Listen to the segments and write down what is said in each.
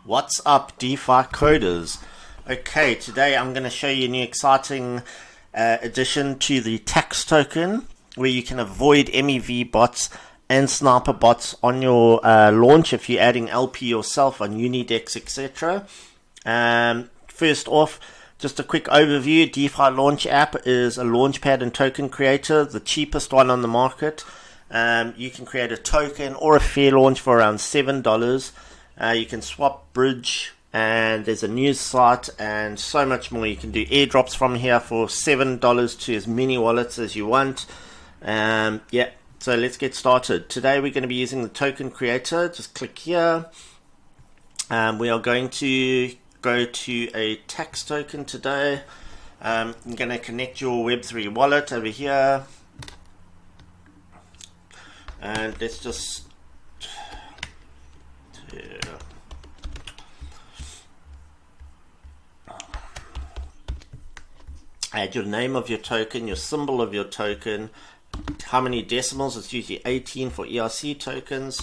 What's up, DeFi coders? Okay, today I'm going to show you a new exciting addition to the tax token where you can avoid MEV bots and sniper bots on your launch if you're adding LP yourself on Unidex, etc. First off, just a quick overview. Defi Launch App is a launchpad and token creator, the cheapest one on the market. You can create a token or a fair launch for around $7. You can swap, bridge, and there's a news site and so much more. You can do airdrops from here for $7 to as many wallets as you want. Yeah, so let's get started. Today we're going to be using the token creator. Just click here. We are going to go to a tax token today. I'm going to connect your Web3 wallet over here. And let's just add your name of your token, your symbol of your token, how many decimals. It's usually 18 for ERC tokens.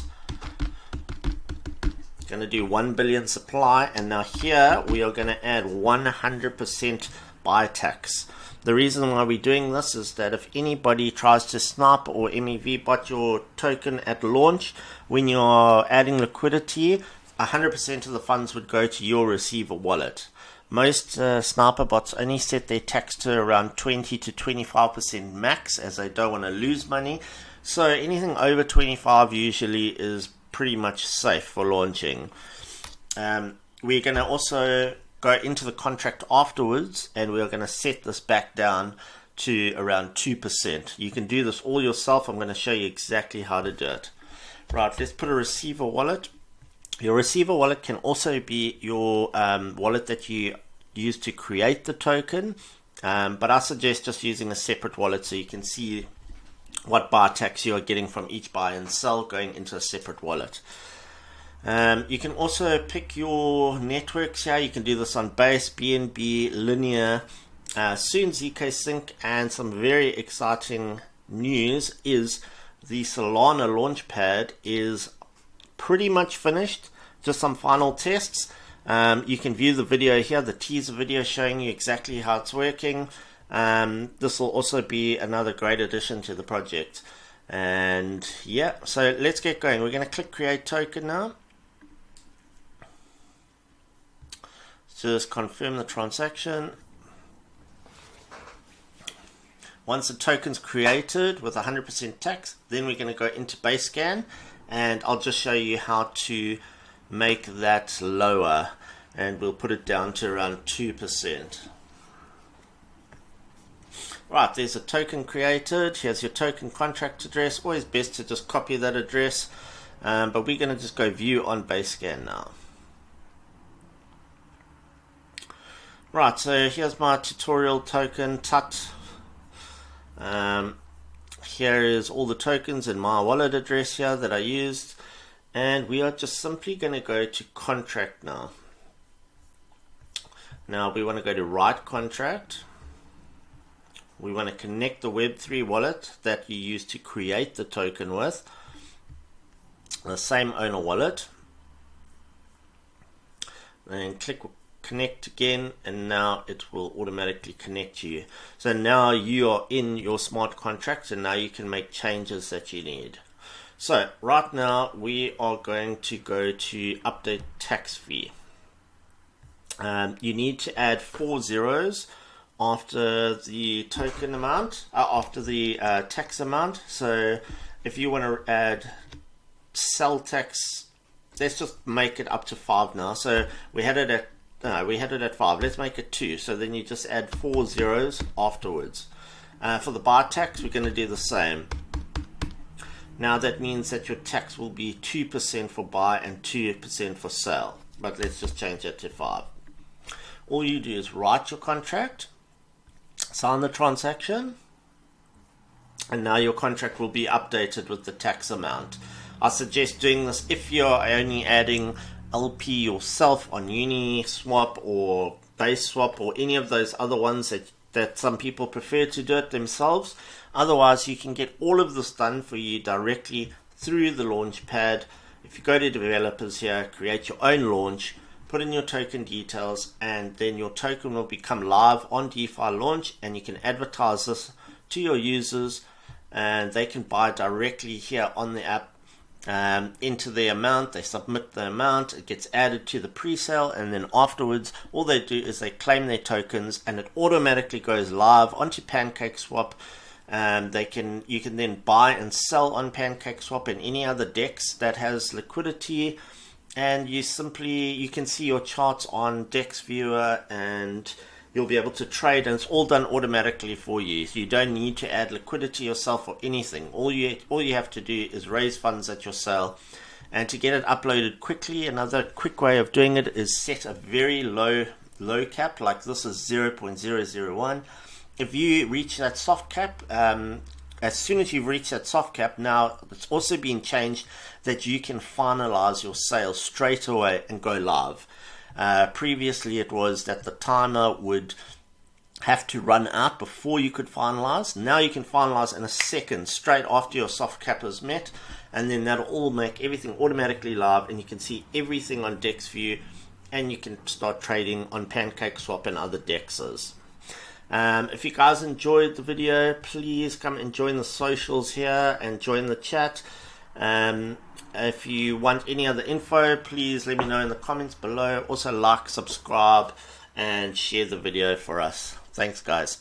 Going to do 1 billion supply, and now here we are going to add 100% buy tax. The reason why we're doing this is that if anybody tries to snipe or MEV bot your token at launch, when you're adding liquidity, 100% of the funds would go to your receiver wallet. Most sniper bots only set their tax to around 20 to 25% max, as they don't want to lose money. So anything over 25 usually is pretty much safe for launching. We're going to also go into the contract afterwards, and we're going to set this back down to around 2%. You can do this all yourself. I'm going to show you exactly how to do it. Right, let's put a receiver wallet. Your receiver wallet can also be your wallet that you use to create the token, but I suggest just using a separate wallet so you can see what buy tax you are getting from each buy and sell going into a separate wallet. You can also pick your networks here. You can do this on Base, BNB, LINEA, soon ZK Sync, and some very exciting news is the Solana launchpad is pretty much finished. Just some final tests. You can view the video here, the teaser video showing you exactly how it's working. This will also be another great addition to the project. And yeah, so let's get going. We're going to click create token now. Just confirm the transaction. Once the token's created with 100% tax, then we're going to go into base scan, and I'll just show you how to make that lower, and we'll put it down to around 2%. Right, there's a token created. Here's your token contract address. Always best to just copy that address, but we're going to just go view on base scan now. Right, so here's my tutorial token tut. Here is all the tokens in my wallet address here that I used, and we are just simply going to go to contract now. Now we want to go to write contract. We want to connect the Web3 wallet that you used to create the token with, the same owner wallet, and click connect again, and now it will automatically connect you. So now you are in your smart contract, and now you can make changes that you need. So right now we are going to go to update tax fee. You need to add 4 zeros after the token amount, after the tax amount. So if you want to add sell tax, let's just make it up to 5 now. So we had it at 5. Let's make it 2. So then you just add 4 zeros afterwards. For the buy tax, we're going to do the same. Now that means that your tax will be 2% for buy and 2% for sale. But let's just change it to 5. All you do is write your contract, sign the transaction, and now your contract will be updated with the tax amount. I suggest doing this if you're only adding LP yourself on Uniswap or BaseSwap or any of those other ones that some people prefer to do it themselves. Otherwise, you can get all of this done for you directly through the Launchpad. If you go to developers here, create your own launch, put in your token details, and then your token will become live on DeFi Launch, and you can advertise this to your users, and they can buy directly here on the app. Into the amount, they submit the amount, it gets added to the pre-sale, and then afterwards all they do is they claim their tokens, and it automatically goes live onto PancakeSwap. You can then buy and sell on PancakeSwap and any other DEX that has liquidity, and you can see your charts on DEX Viewer, and you'll be able to trade, and it's all done automatically for you. So you don't need to add liquidity yourself or anything. All you have to do is raise funds at your sale. And to get it uploaded quickly, another quick way of doing it is set a very low cap, like this is 0.001. If you reach that soft cap, as soon as you've reached that soft cap, now it's also been changed that you can finalize your sale straight away and go live. Previously it was that the timer would have to run out before you could finalize. Now you can finalize in a second, straight after your soft cap is met, and then that'll all make everything automatically live, and you can see everything on DEX View, and you can start trading on PancakeSwap and other DEXs. If you guys enjoyed the video, please come and join the socials here and join the chat. If you want any other info, please let me know in the comments below. Also like, subscribe, and share the video for us. Thanks, guys.